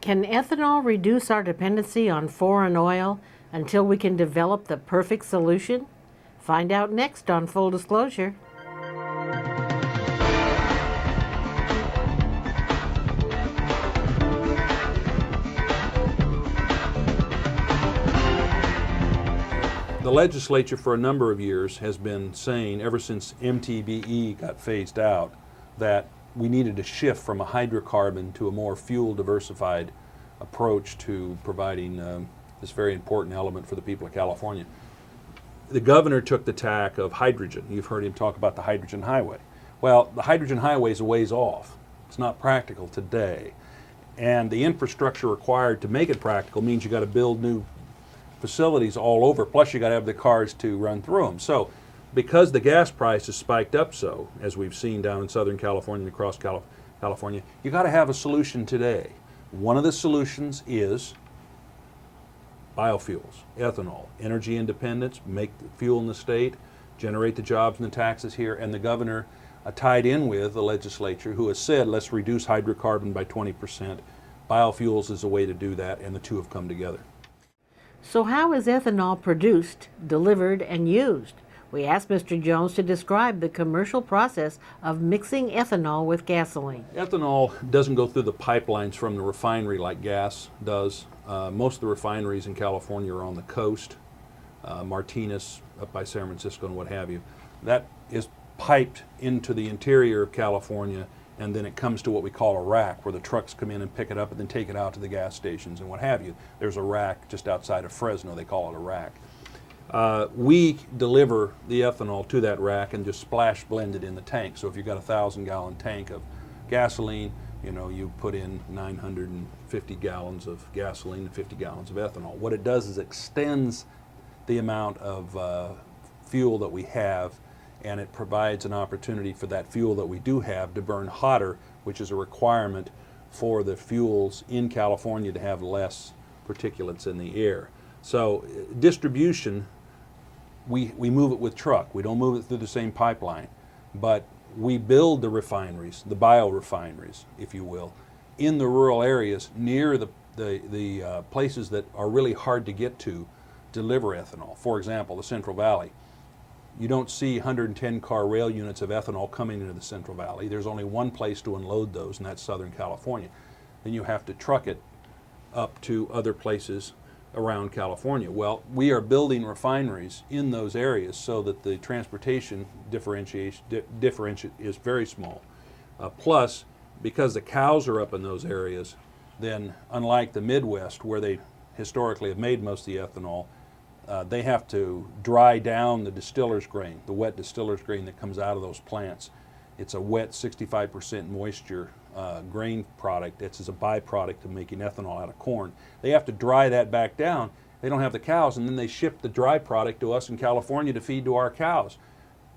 Can ethanol reduce our dependency on foreign oil until we can develop the perfect solution? Find out next on Full Disclosure. The legislature for a number of years has been saying, ever since MTBE got phased out, that we needed to shift from a hydrocarbon to a more fuel diversified approach to providing this very important element for the people of California. The governor took the tack of hydrogen. You've heard him talk about the hydrogen highway. Well, the hydrogen highway is a ways off. It's not practical today. And the infrastructure required to make it practical means you got to build new facilities all over, plus you got to have the cars to run through them. So because the gas price has spiked up so, as we've seen down in Southern California and across California, you got to have a solution today. One of the solutions is biofuels, ethanol, energy independence, make the fuel in the state, generate the jobs and the taxes here, and the governor tied in with the legislature who has said let's reduce hydrocarbon by 20%. Biofuels is a way to do that, and the two have come together. So how is ethanol produced, delivered, and used? We asked Mr. Jones to describe the commercial process of mixing ethanol with gasoline. Ethanol doesn't go through the pipelines from the refinery like gas does. Most of the refineries in California are on the coast, Martinez up by San Francisco and what have you. That is piped into the interior of California, and then it comes to what we call a rack, where the trucks come in and pick it up and then take it out to the gas stations and what have you. There's a rack just outside of Fresno, they call it a rack. We deliver the ethanol to that rack and just splash blend it in the tank. So if you've got a 1,000-gallon tank of gasoline, you put in 950 gallons of gasoline and 50 gallons of ethanol. What it does is extends the amount of fuel that we have, and it provides an opportunity for that fuel that we do have to burn hotter, which is a requirement for the fuels in California to have less particulates in the air. So distribution, we move it with truck. We don't move it through the same pipeline, but we build the refineries, the biorefineries, if you will, in the rural areas near the places that are really hard to get to deliver ethanol. For example, the Central Valley. You don't see 110-car rail units of ethanol coming into the Central Valley. There's only one place to unload those, and that's Southern California. Then you have to truck it up to other places around California. Well, we are building refineries in those areas so that the transportation differentiation is very small. Plus, because the cows are up in those areas, then unlike the Midwest, where they historically have made most of the ethanol, they have to dry down the distiller's grain, the wet distiller's grain that comes out of those plants. It's a wet 65% moisture grain product. It's as a byproduct of making ethanol out of corn. They have to dry that back down. They don't have the cows, and then they ship the dry product to us in California to feed to our cows.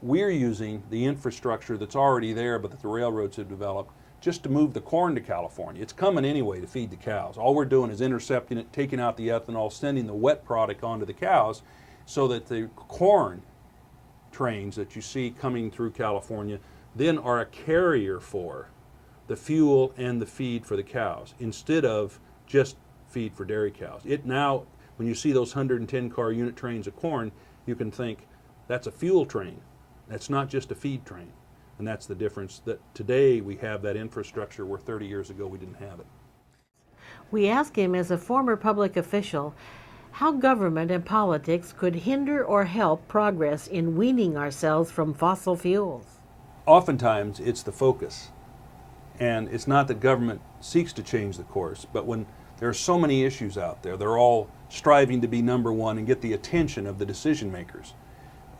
We're using the infrastructure that's already there but that the railroads have developed just to move the corn to California. It's coming anyway to feed the cows. All we're doing is intercepting it, taking out the ethanol, sending the wet product onto the cows so that the corn trains that you see coming through California then are a carrier for the fuel and the feed for the cows instead of just feed for dairy cows. It now, when you see those 110-car unit trains of corn, you can think that's a fuel train. That's not just a feed train. And that's the difference, that today we have that infrastructure where 30 years ago we didn't have it. We ask him, as a former public official, how government and politics could hinder or help progress in weaning ourselves from fossil fuels. Oftentimes it's the focus. And it's not that government seeks to change the course, but when there are so many issues out there, they're all striving to be number one and get the attention of the decision makers.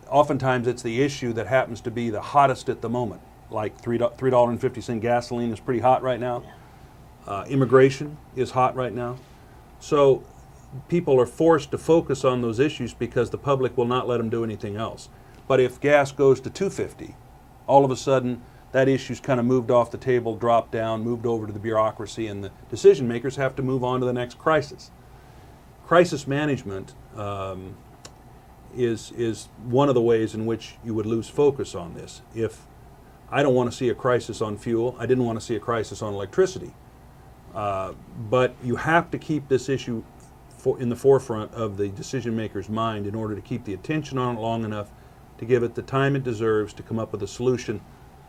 Oftentimes it's the issue that happens to be the hottest at the moment, like $3.50 gasoline is pretty hot right now. Immigration is hot right now. So people are forced to focus on those issues because the public will not let them do anything else. But if gas goes to $2.50, all of a sudden that issue's kind of moved off the table, dropped down, moved over to the bureaucracy, and the decision makers have to move on to the next crisis. Crisis management is one of the ways in which you would lose focus on this. If I don't want to see a crisis on fuel, I didn't want to see a crisis on electricity. But you have to keep this issue in the forefront of the decision maker's mind in order to keep the attention on it long enough to give it the time it deserves to come up with a solution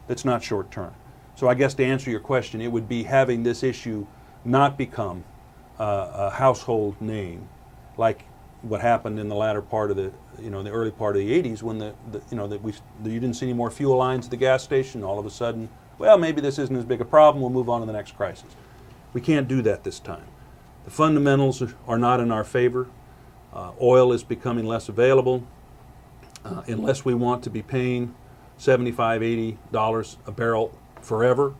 that's not short term. So I guess to answer your question, it would be having this issue not become a household name, like what happened in the latter part of the early part of the 80s when you didn't see any more fuel lines at the gas station. All of a sudden, well, maybe this isn't as big a problem, we'll move on to the next crisis. We can't do that this time. The fundamentals are not in our favor. Oil is becoming less available. Unless we want to be paying $75, $80 a barrel forever,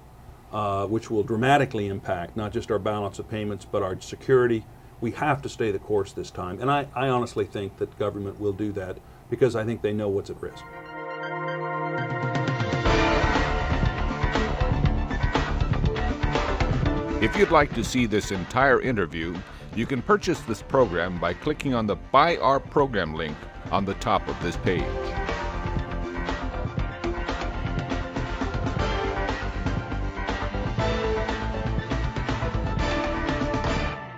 which will dramatically impact not just our balance of payments but our security, we have to stay the course this time. And I honestly think that government will do that because I think they know what's at risk. If you'd like to see this entire interview, you can purchase this program by clicking on the Buy Our Program link on the top of this page.